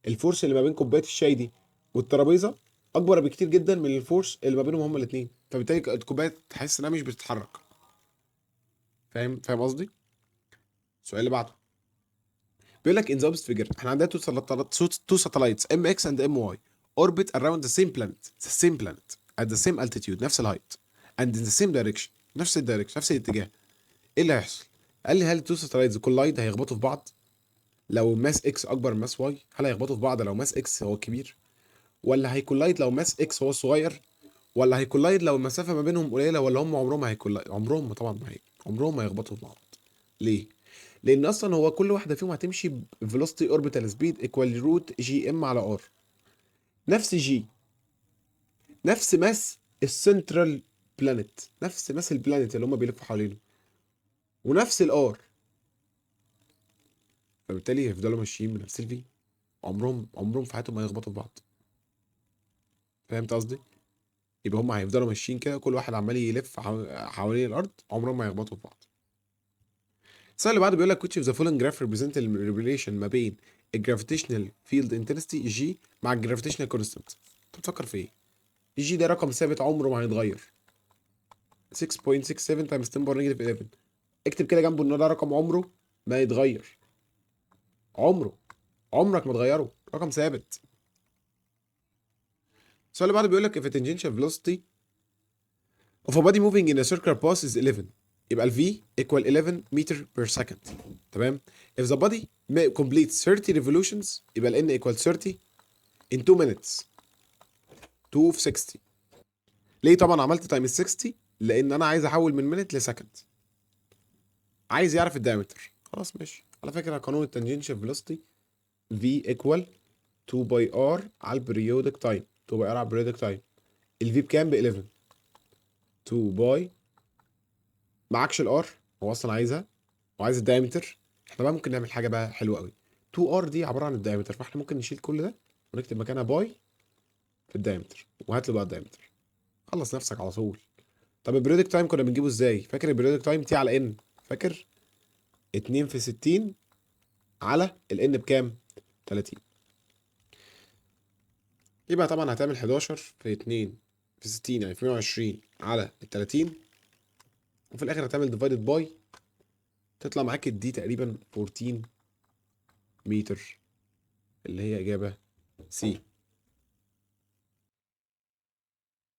الفورس اللي ما بين كوبايه الشاي دي والترابيزه اكبر بكتير جدا من الفورس اللي ما بينهم هما الاثنين. فبالتالي الكوبايه تحس انها مش بتتحرك. فاهم قصدي؟ السؤال اللي بعده بيقول لك ان ذا فيجر احنا عندنا تو ساتلايتس ام اكس اند ام واي orbit around the same planet at the same altitude نفس الهايت and in the same direction نفس الدايركشن نفس الاتجاه، ايه اللي هيحصل؟ قال لي هل التو ساتلايتس كولايد هيخبطوا في بعض لو ماس اكس اكبر من ماس واي؟ هل هيخبطوا في بعض لو ماس اكس هو الكبير؟ ولا هيكولايد لو ماس اكس هو الصغير؟ ولا هيكولايد لو المسافه ما بينهم قليله؟ ولا هم عمرهم ما هيكولايد؟ عمرهم ما يخبطوا في بعض. ليه؟ لان اصلا هو كل واحده فيهم هتمشي بفيلوسيتي اوربيتال سبيد ايكوال روت جي ام على ار، نفس جي، نفس ماس السنترال بلانيت، نفس ماس البلانيت اللي هم بيلفوا حوالينه، ونفس الار، فبالتالي هيفضلوا ماشيين بنفس الفي، عمرهم في حياتهم ما يخبطوا في بعض. فهمت قصدي؟ يبقى هم هيفضلوا ماشيين كده كل واحد عمال يلف حوالين الارض، عمرهم ما يخبطوا في بعض. السؤال اللي بعده بيقول لك which of the following graph represent الريليشن ما بين الجرافيتيشنال فيلد انتنسيتي جي مع الجرافيتيشنال كونستانت. انت بتفكر في ايه؟ الجي ده رقم ثابت عمره ما هيتغير، 6.67 تايمز 10 باور نيجاتيف 11. اكتب كده جنبه ان ده رقم عمره ما يتغير، عمره، عمرك ما تغيره، رقم ثابت. السؤال اللي بعده بيقول لك if a tangential velocity of a body moving in a circular path is 11، يبقى ال V equal 11 meter per second. تمام. if the body completes 30 revolutions يبقى ال N equal 30 in 2 minutes، 2 في 60. ليه طبعا عملت تايمز 60؟ لان انا عايز احول من minute لسكند، عايز يعرف الدايمتر. خلاص ماشي. على فكره قانون التانجنشال فيلوسيتي V equal 2 باي R على البريودك تايم، 2 باي R على البريودك تايم. ال V بكام؟ ب 11، 2 باي، معكش الار، هو اصلا عايزها وعايز الدايمتر. احنا بقى ممكن نعمل حاجه بقى حلوه قوي، 2 ار دي عباره عن الدايمتر، فاحنا ممكن نشيل كل ده ونكتب مكانها باي في الدايمتر، وهات له بقى الدايمتر، خلص نفسك على طول. طب البريودك تايم كنا بنجيبه ازاي؟ فاكر البريودك تايم تي على ان؟ فاكر 2 في 60 على الان بكام؟ 30. يبقى طبعا هتعمل 11 في 2 في 60 يعني في 120 على ال 30، وفي الاخر هتعمل ديفايدد باي، تطلع معاك الدي تقريبا 14 متر، اللي هي اجابه سي.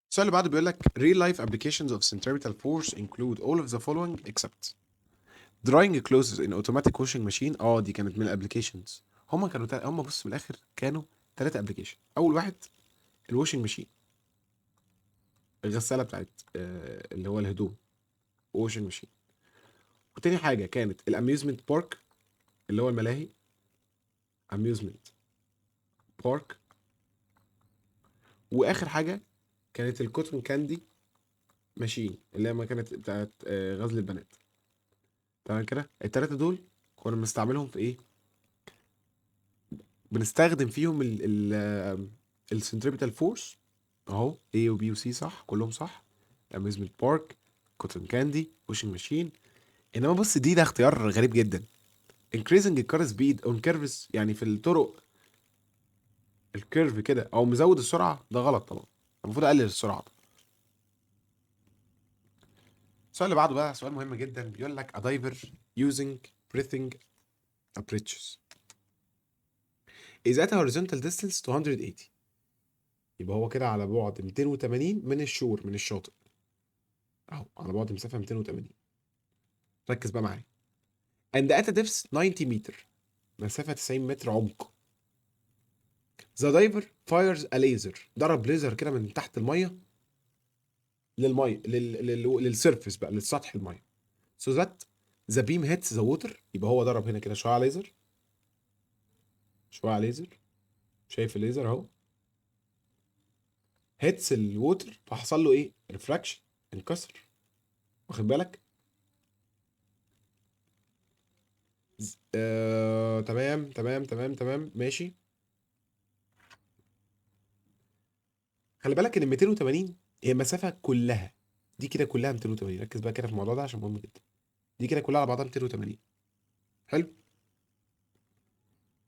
السؤال اللي بعده بيقول لك real life applications of centripetal force include all of the following except drying clothes in automatic washing machine. دي كانت من الابلكيشنز. هما بص من الاخر كانوا 3 ابلكيشن. اول واحد الواشنج ماشين، الغساله بتاعت اللي هو الهدوم، واشنج ماشين. وتاني حاجه كانت الاميوزمنت بارك، اللي هو الملاهي، اميوزمنت بارك. واخر حاجه كانت الكوتون كاندي ماشين، اللي هي ما كانت بتاعت غزل البنات. تمام كده. التلاتة دول كنا بنستعملهم في ايه؟ بنستخدم فيهم السنتريبيتال فورس اهو، A و B و C صح، كلهم صح. اميزمنت بارك، كوتون كاندي، واشنج ماشين. انما بص دي ده اختيار غريب جدا. increasing the car speed on curves، يعني في الطرق الكيرف كده، او مزود السرعه، ده غلط طبعا، المفروض اقلل السرعه. السؤال اللي بعده بقى سؤال مهم جدا، بيقول لك a diver using breathing apparatus is at a horizontal distance 280، يبقى هو كده على بعد 280 من الشور، من الشاطئ اهو، على بعد مسافه 280. ركز بقى معايا. and at a depth 90 متر، مسافه 90 متر عمق. the diver fires a laser، ضرب ليزر كده من تحت الميه للميه للسيرفيس بقى، للسطح الميه. so that the beam hits the water، يبقى هو ضرب هنا كده شويه على ليزر، شويه على ليزر، شايف الليزر اهو، هيتس الووتر، فحصل له ايه؟ ريفراكشن، انكسر. واخد بالك؟ تمام ماشي. خلي بالك ان 280 هي المسافه كلها، دي كده كلها 280. ركز بقى كده في الموضوع ده عشان مهم جدا. دي كده كلها على بعضها 280. حلو.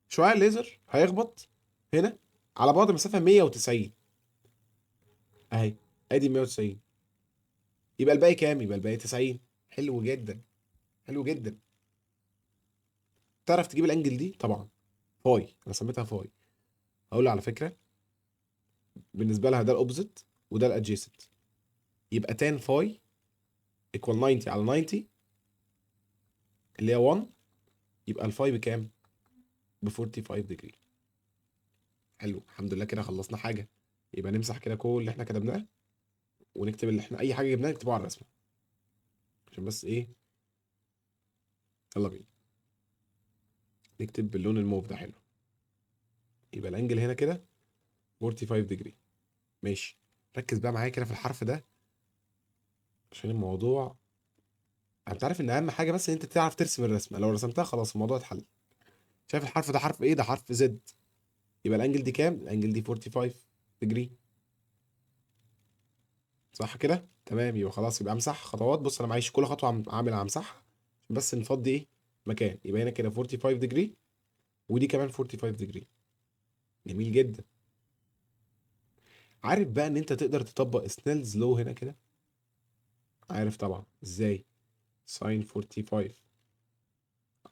شعاع الليزر هيخبط هنا على بعد مسافه 190 اهي، ادي 190، يبقى الباقي كام؟ يبقى الباقي 90. حلو جدا، حلو جدا. تعرف تجيب الانجل دي؟ طبعا فاي، انا سميتها فاي. هقول له على فكره بالنسبه لها ده الاوبزيت وده الادجيسنت، يبقى تان فاي ايكوال 90 على 90 اللي هي 1، يبقى الفاي بكام؟ ب 45 ديجري. حلو، الحمد لله كده خلصنا حاجه. يبقى نمسح كده كل اللي احنا كتبناه ونكتب اللي احنا اي حاجه جبناها نكتبها على الرسمه عشان بس ايه. يلا بينا نكتب باللون الموف ده. حلو، يبقى الانجل هنا كده 45 ديجري. ماشي، ركز بقى معايا كده في الحرف ده عشان الموضوع، انت عارف ان اهم حاجه بس ان انت تعرف ترسم الرسمه، لو رسمتها خلاص الموضوع اتحل. شايف الحرف ده حرف ايه؟ ده حرف زد. يبقى الانجل دي كام؟ الانجل دي 45 ديجري، صح كده؟ تمام، يبقى خلاص. يبقى امسح خطوات. بص انا معيش كل خطوه عامل امسحها بس نفضي ايه مكان. يبقى هنا كده 45 ديجري ودي كمان 45 ديجري. جميل جدا. عارف بقى ان انت تقدر تطبق سنيلز لو هنا كده؟ عارف طبعا ازاي. ساين 45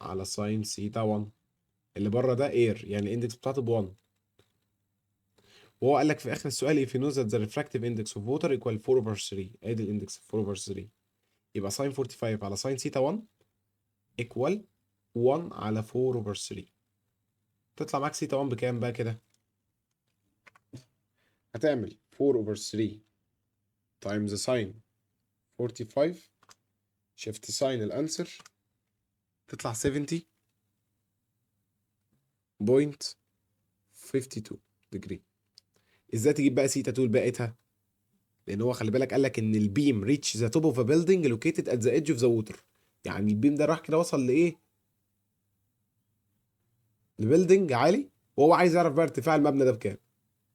على ساين سيتا 1، اللي بره ده اير يعني الاندكس بتاعته ب 1، وهو قال لك في اخر السؤال if you know that the refractive index of water equal 4 over 3، ادي الاندكس 4 over 3، يبقى ساين 45 على ساين سيتا 1 equal 1 على 4 over 3. تطلع معاك سيتا 1 بكام بقى كده؟ هتعمل 4 over 3 times ساين 45 شيفت ساين الانسر تطلع 70.52 ديجري. ازاي تجيب بقى سيتا 2 بقيتها؟ لان هو خلي بالك قال لك ان البيم ريتش ذا توب اوف ا بيلدينج لوكيتد ات ذا ايدج اوف ذا ووتر، يعني البيم ده راح كده وصل لايه؟ لبيلدينج عالي، وهو عايز يعرف بقى ارتفاع المبنى ده بكام.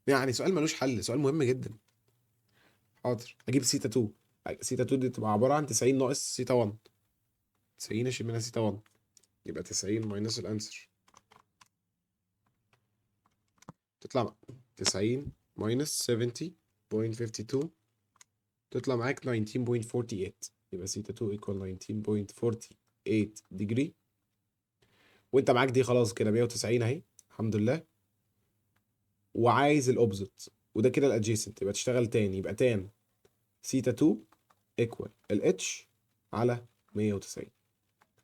يعني سؤال ملوش حل، سؤال مهم جدا. حاضر، اجيب سيتا 2. سيتا 2 دي تبقى عباره عن 90 ناقص سيتا 1، 90 اشيل منها سيتا 1 يبقى 90 ماينس الانسر تطلع 90 ماينس 70.52 تطلع معاك 19.48. يبقى سيتا 2 ايكوال 19.48 ديجري. وانت معاك دي خلاص كده 190 اهي الحمد لله. وعايز الاوبزيت وده كده الادجيسنت، يبقى تشتغل تاني. يبقى تان سيتا 2 ايكوال الاتش على 190.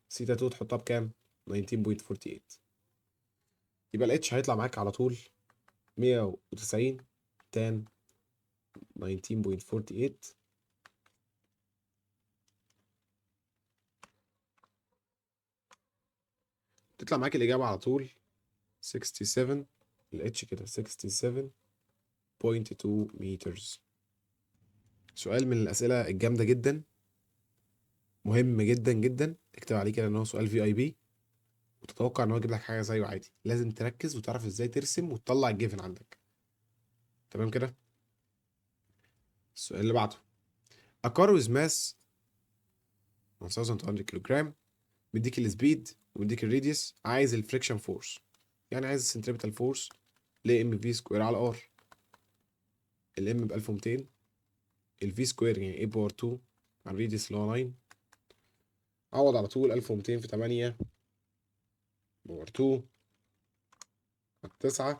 سيتا 2 تحطها بكام؟ 19.48. يبقى الاتش هيطلع معاك على طول 190 تان 19.48 تطلع معاك الإجابة على طول 67. الاتش كده 67.2 مترز. سؤال من الأسئلة الجامدة جدا، مهم جدا جدا. اكتب عليه كده ان هو سؤال في اي بي، وتتوقع ان هو يجيب لك حاجه زيه عادي. لازم تركز وتعرف ازاي ترسم وتطلع الجيفن عندك. تمام كده. السؤال اللي بعده a car with mass 1200 كيلو جرام، مديك السبيد ومديك الراديوس، عايز الفريكشن فورس، يعني عايز السنتريبيتال فورس ل ام في سكوير على ار. الام ب 1200، الفي سكوير يعني ايه باور 2 على الراديوس اللي هو 9. عوض على طول 1200 في 8 باور 2 على 9،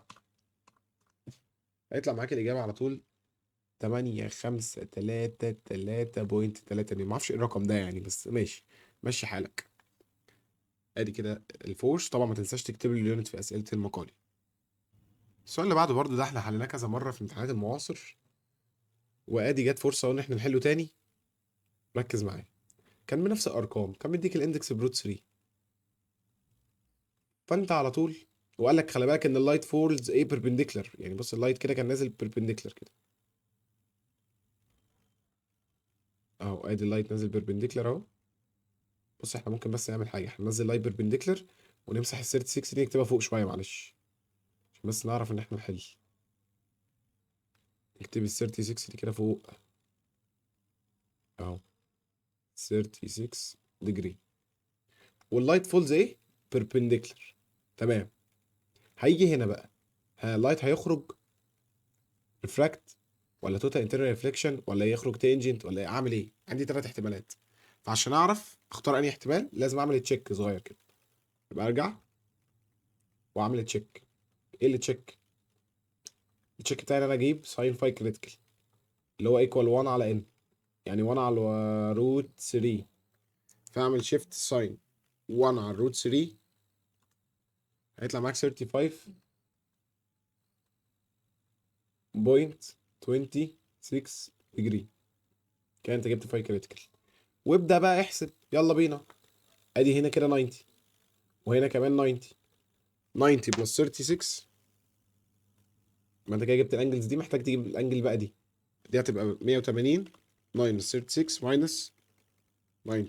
هيطلع معاك الإجابة على طول 8533.3. معرفش ايه الرقم ده يعني، بس ماشي ماشي حالك. ادي كده الفورس. طبعا ما تنساش تكتب لي اليونت في اسئله المقالي. السؤال اللي بعده برضو ده احنا حليناه كذا مره في امتحانات المعاصر، وادي جت فرصه ان احنا نحله تاني. ركز معايا. كان بنفس الارقام، كان مديك الاندكس بروت 3، فانت على طول وقال لك خلي بالك ان اللايت فولز ايه بيربنديكولار، يعني بص اللايت كده كان نازل بيربنديكولار كده اهو. ادي اللايت نازل بيربنديكولار اهو. بص احنا ممكن بس نعمل حاجه، احنا ننزل لايت بيربنديكولار ونمسح ال 36 دي نكتبها فوق شويه معلش عشان بس نعرف ان احنا نحل. نكتب ال 36 دي كده فوق اهو 36 ديجري. واللايت فولز ايه؟ بيربنديكولار. تمام. هيجي هنا بقى، اللايت هيخرج ريفراكت ولا توتال انترنال ريفليكشن ولا يخرج تانجنت ولا اعمل ايه؟ عندي ثلاث احتمالات، فعشان اعرف اختار انهي احتمال لازم اعمل تشيك صغير كده. يبقى ارجع واعمل تشيك. ايه اللي تشيك؟ التشيك بتاعي ان انا اجيب ساين فاي كريتيكال اللي هو ايكوال 1 على ان، يعني 1 على روت 3. فاعمل شيفت ساين 1 على روت 3 هيطلع معاك 35.26 ديجري. كده انت جبت فاي كريتيكال. وابدأ بقى احسب، يلا بينا. ادي هنا كده 90 وهنا كمان 90. 90 بلس 36. ما انت كده جبت الانجلز دي، محتاج تجيب الانجل بقى دي هتبقى 180 minus 36 minus 90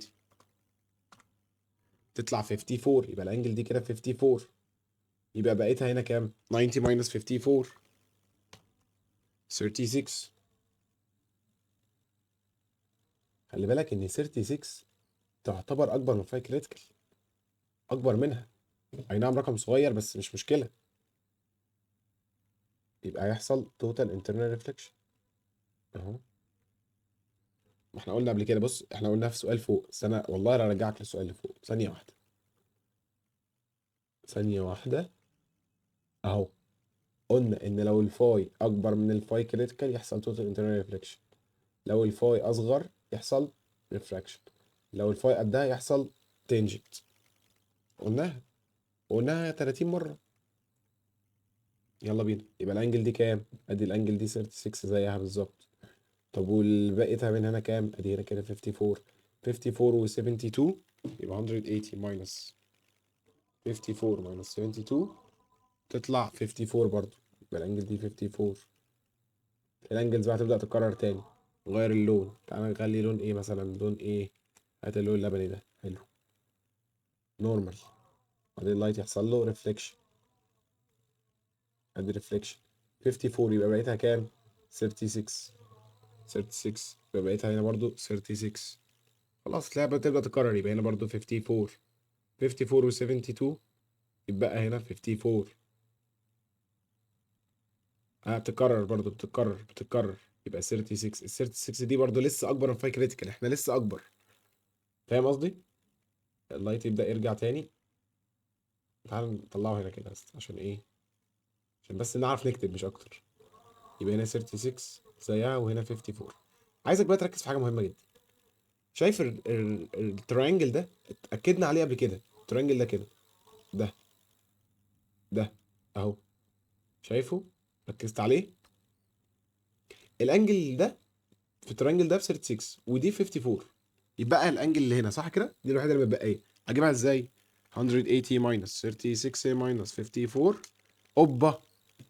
تطلع 54. يبقى الانجل دي كده 54. يبقى بقيتها هنا كام؟ 90 minus 54 36. خلي بالك ان 36 تعتبر اكبر من فاي كريتيكال، اكبر منها. اي نعم رقم صغير بس مش مشكله. يبقى هيحصل توتال انترنال ريفليكشن اهو. ما احنا قلنا قبل كده، بص احنا قلنا في سؤال فوق، استنى والله انا ارجعك للسؤال اللي فوق، ثانيه واحده ثانيه واحده اهو. قلنا ان لو الفاي اكبر من الفاي كريتيكال يحصل توتال انترنال ريفليكشن، لو الفاي اصغر يحصل ريفراكشن، لو الفاي قدها يحصل تنجنت. قلناها، قلناها 30 مره. يلا بينا. يبقى الانجل دي كام؟ ادي الانجل دي 36 زيها بالظبط. طب والباقيتها من هنا كام؟ ادي هنا كده 54. 54 و 72 يبقى 180 ماينس 54 ماينس 72 تطلع 54 برضو. يبقى الانجل دي 54. الانجلز بقى هتبدأ تتكرر تاني. نغير اللون، تعالى نخلي لون ايه مثلا، لون ايه؟ هات اللون اللبني ده، حلو. نورمال. بعدين اللايت يحصل له ريفليكشن. ادي ريفليكشن 54. يبقى بقيتها كام؟ 36. 36 يبقى بقيتها هنا برضو 36. خلاص اللعبة تبدأ تكرر. يبقى هنا برضو 54. 54 و 72 يبقى هنا 54. بتتكرر برضو، بتتكرر. يبقى 36. ال 36 دي برضو لسه اكبر من فاي كريتيكال، احنا لسه اكبر. فاهم قصدي؟ اللايت يبدأ يرجع تاني. تعال نطلعه هنا كده بس عشان ايه؟ عشان بس نعرف نكتب مش اكتر. يبقى هنا 36 زيها وهنا 54. عايزك بقى تركز في حاجة مهمة جدا. شايف التريانجل ده؟ اتأكدنا عليه قبل كده. التريانجل ده كده، ده ده اهو، شايفه؟ ركزت عليه. الانجل ده في التريانجل ده ب 36 ودي 54. يبقى الانجل اللي هنا صح كده، دي الوحيده اللي متبقيه. اجيبها ازاي؟ 180 ماينس 36 ماينس 54. اوبا،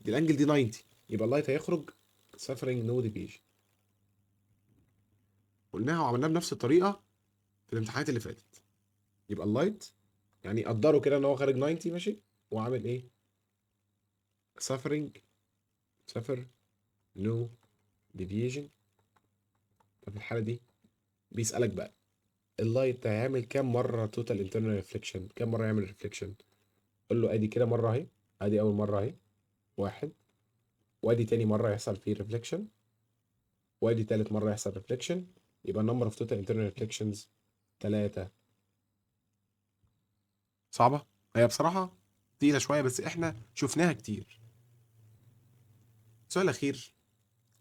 دي الانجل دي 90. يبقى اللايت هيخرج suffering no deviation. قلناها وعملناها بنفس الطريقه في الامتحانات اللي فاتت. يبقى اللايت يعني قدروا كده ان هو خارج 90 ماشي، وعامل ايه؟ suffering suffer no deviation. ففي الحاله دي بيسالك بقى اللايت هيعمل كام مره توتال انترنال ريفليكشن، كام مره يعمل ريفليكشن؟ قول له ادي كده مره اهي، ادي اول مره اهي واحد، وادي تاني مره يحصل فيه ريفليكشن، وادي تالت مره يحصل ريفليكشن. يبقى النمبر اوف توتال انترنال ريفليكشنز 3. صعبه هي بصراحه، تقيله شويه بس احنا شفناها كتير. السؤال الاخير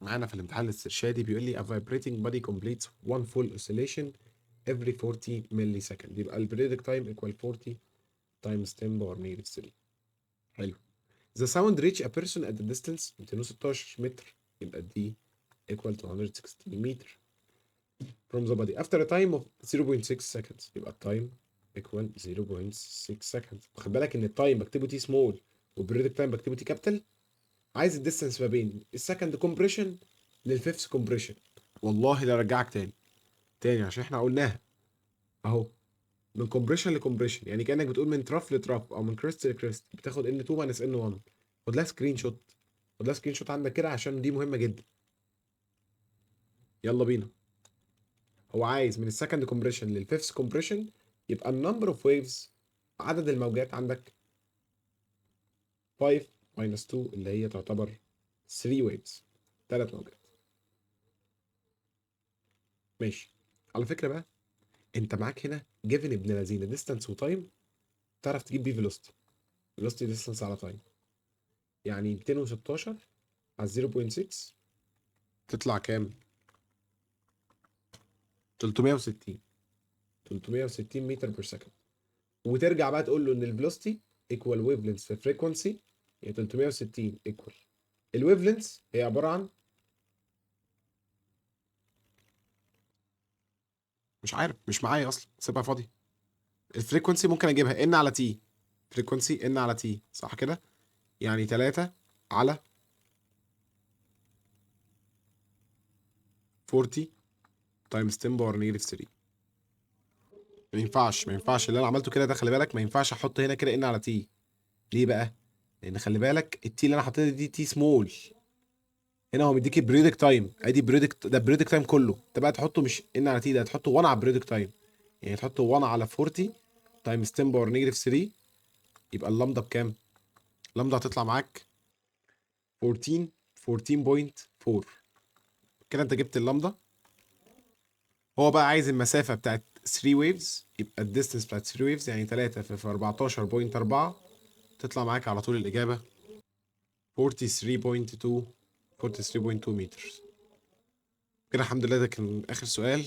معانا في الامتحان الاسترشادي بيقول لي a vibrating body completes one full oscillation every 40 millisecond. يبقى البريدك تايم equal 40 times 10 باور نيجاتيف 3. حلو. The sound reach a person at the distance 216 متر، يبقى دي equal to 116 متر from the body after a time of 0.6 seconds. يبقى التايم equal 0.6 seconds. خد بالك ان التايم بكتبه تي سمول والبريدك تايم بكتبه تي كابيتال. عايز الديستنس ما بين السكند كومبريشن للفيفث كومبريشن. والله لا رجعك تاني عشان احنا قلناها اهو. من كومبريشن لكومبريشن يعني كانك بتقول من تراف لتراف او من كريست لكريست، بتاخد ان 2 ماينس ان 1. خد لها سكرين شوت، خد لها سكرين شوت عندك كده عشان دي مهمه جدا. يلا بينا. هو عايز من السكند كومبريشن للفيفث كومبريشن، يبقى النمبر اوف ويفز، عدد الموجات عندك 5 ماينس 2 اللي هي تعتبر 3 ويفز، 3 موجات. ماشي. على فكره بقى، انت معاك هنا جيفن ابن لذينه ديستانس وتايم، تعرف تجيب بيه فيلوستي. فيلوستي ديستانس على تايم، يعني 216 على 0.6 تطلع كام؟ 360 متر بير سكند. وترجع بقى تقول له ان الفيلوسيتي ايكوال ويف لينث في فريكونسي، يعني 360 ايكوال الويف لينث هي عباره عن، مش عارف، مش معايا اصلا، سيبها فاضي. الفريكونسي ممكن اجيبها ان على تي، فريكونسي ان على تي، صح كده؟ يعني 3 على 40 تايمز 10 باور نيجاتيف 3. ما ينفعش اللي انا عملته كده ده، خلي بالك، ما ينفعش احط هنا كده ان على تي. ليه بقى؟ لان خلي بالك التي اللي انا حطيتها دي تي سمول، هنا هو مديك بريدك تايم، ادي بريدك، ده بريدك تايم كله، انت بقى تحطه مش ان على تي، ده هتحطه 1 على بريدك تايم، يعني تحطه 1 على 40 تايمز 10 باور نيجاتيف 3. يبقى اللامدا بكام؟ اللامدا هتطلع معاك 14 14.4. كده انت جبت اللامدا. هو بقى عايز المسافه بتاعت 3 ويفز، يبقى الديستنس بتاعت 3 ويفز يعني 3 في 14.4، تطلع معاك على طول الاجابه 43.2 43.2 متر. كده الحمد لله ده كان اخر سؤال.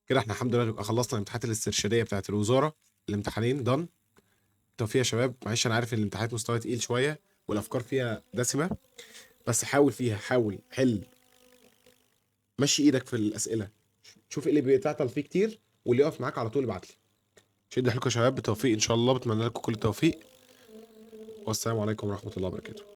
كده احنا الحمد لله نبقى خلصنا الامتحانات الاسترشاديه بتاعت الوزاره، الامتحانين دن. توفيق يا شباب، معلش انا عارف ان الامتحانات مستوى تقيل شويه والافكار فيها دسمه، بس حاول فيها، حاول حل، مشي ايدك في الاسئله، شوف ايه اللي بيتعطل فيه كتير، واللي يقف معاك على طول ابعت لي. شد حيلكم يا شباب، بالتوفيق ان شاء الله، بتمنى لكم كل التوفيق، والسلام عليكم ورحمه الله وبركاته.